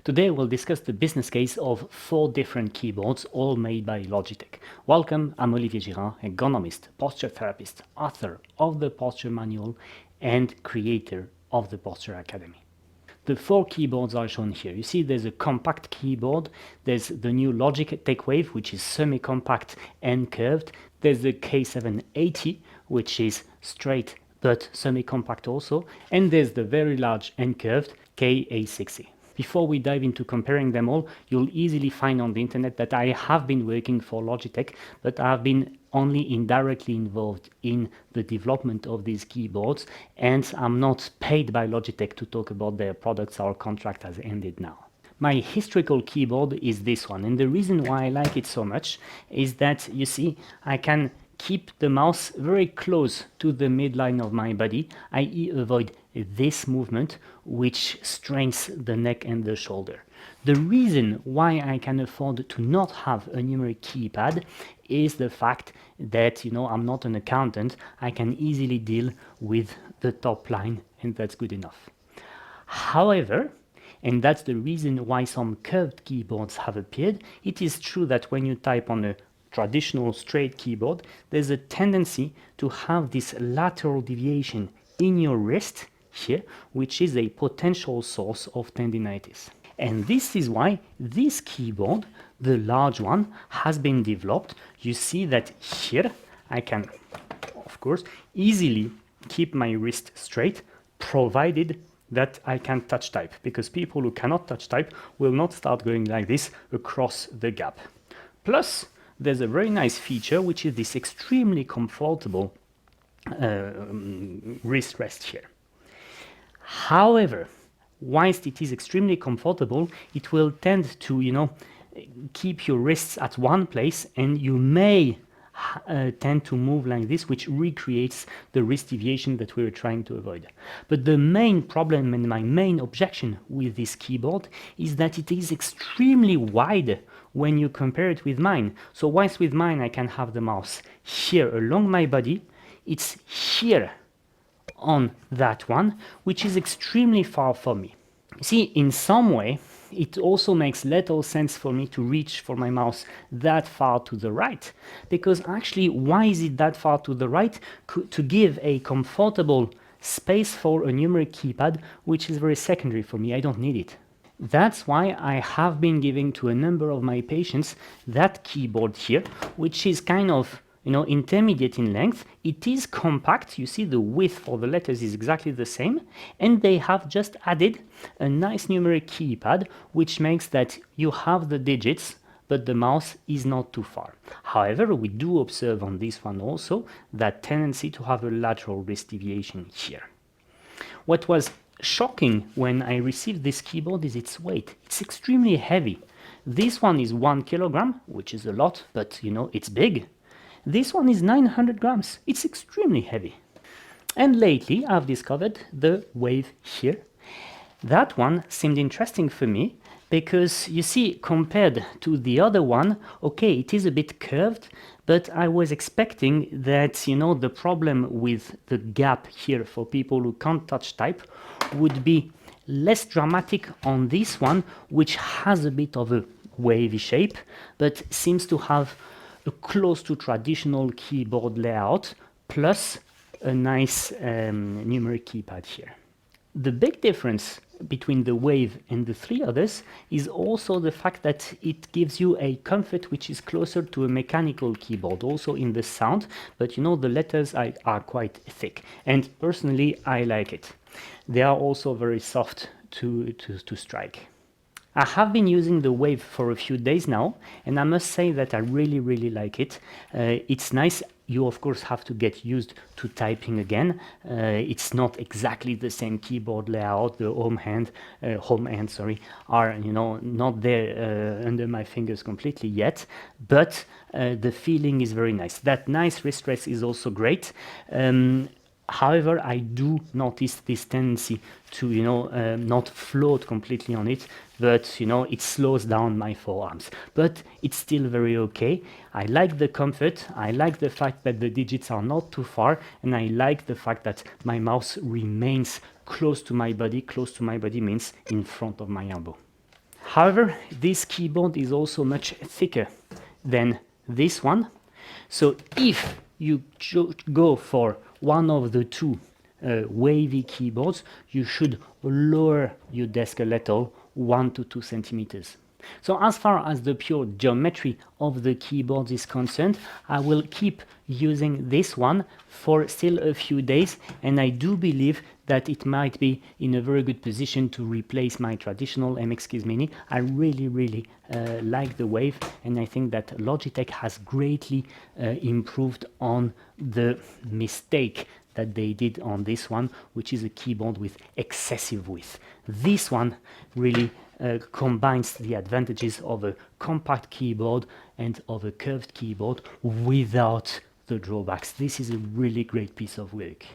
Today we'll discuss the business case of 4 different keyboards, all made by Logitech. Welcome, I'm Olivier Girard, ergonomist, posture therapist, author of the Posture Manual, and creator of the Posture Academy. The 4 keyboards are shown here. You see there's a compact keyboard, there's the new Logitech Wave, which is semi-compact and curved, there's the K780, which is straight but semi-compact also, and there's the very large and curved K860. Before we dive into comparing them all, you'll easily find on the internet that I have been working for Logitech, but I have been only indirectly involved in the development of these keyboards, and I'm not paid by Logitech to talk about their products. Our contract has ended now. My historical keyboard is this one, and the reason why I like it so much is that, you see, I can keep the mouse very close to the midline of my body, i.e. avoid this movement which strains the neck and the shoulder. The reason why I can afford to not have a numeric keypad is the fact that, I'm not an accountant. I can easily deal with the top line, and that's good enough. However, and that's the reason why some curved keyboards have appeared, it is true that when you type on a traditional straight keyboard, there's a tendency to have this lateral deviation in your wrist here, which is a potential source of tendinitis. And this is why this keyboard, the large one, has been developed. You see that here I can, of course, easily keep my wrist straight, provided that I can touch type, because people who cannot touch type will not start going like this across the gap. Plus, there's a very nice feature, which is this extremely comfortable wrist rest here. However, whilst it is extremely comfortable, it will tend to, keep your wrists at one place, and you may tend to move like this, which recreates the wrist deviation that we were trying to avoid. But the main problem and my main objection with this keyboard is that it is extremely wide when you compare it with mine. So whilst with mine I can have the mouse here along my body, it's here on that one, which is extremely far from me. See, in some way, it also makes little sense for me to reach for my mouse that far to the right, because actually, why is it that far to the right? To give a comfortable space for a numeric keypad, which is very secondary for me. I don't need it. That's why I have been giving to a number of my patients that keyboard here, which is kind of intermediate in length. It is compact. You see the width for the letters is exactly the same, and they have just added a nice numeric keypad, which makes that you have the digits, but the mouse is not too far. However, we do observe on this one also that tendency to have a lateral wrist deviation here. What was shocking when I received this keyboard is its weight. It's extremely heavy. This one is 1 kilogram, which is a lot, but it's big. This one is 900 grams. It's extremely heavy. And lately I've discovered the Wave here. That one seemed interesting for me because, you see, compared to the other one, okay, it is a bit curved, but I was expecting that, the problem with the gap here for people who can't touch type would be less dramatic on this one, which has a bit of a wavy shape, but seems to have a close to traditional keyboard layout, plus a nice numeric keypad here. The big difference between the Wave and the 3 others is also the fact that it gives you a comfort which is closer to a mechanical keyboard, also in the sound, but the letters are quite thick, and personally I like it. They are also very soft to strike. I have been using the Wave for a few days now, and I must say that I really like it. It's nice. You of course have to get used to typing again. It's not exactly the same keyboard layout. The home hand, are not there under my fingers completely yet, but the feeling is very nice. That nice wrist rest is also great. However, I do notice this tendency to, not float completely on it, but, it slows down my forearms. But it's still very okay. I like the comfort. I like the fact that the digits are not too far, and I like the fact that my mouse remains close to my body. Close to my body means in front of my elbow. However, this keyboard is also much thicker than this one. So if you go for one of the two wavy keyboards, you should lower your desk a little, 1 to 2 centimeters. So as far as the pure geometry of the keyboard is concerned, I will keep using this one for still a few days, and I do believe that it might be in a very good position to replace my traditional MX Keys Mini. I really like the Wave, and I think that Logitech has greatly improved on the mistake that they did on this one, which is a keyboard with excessive width. This one really combines the advantages of a compact keyboard and of a curved keyboard without the drawbacks. This is a really great piece of work.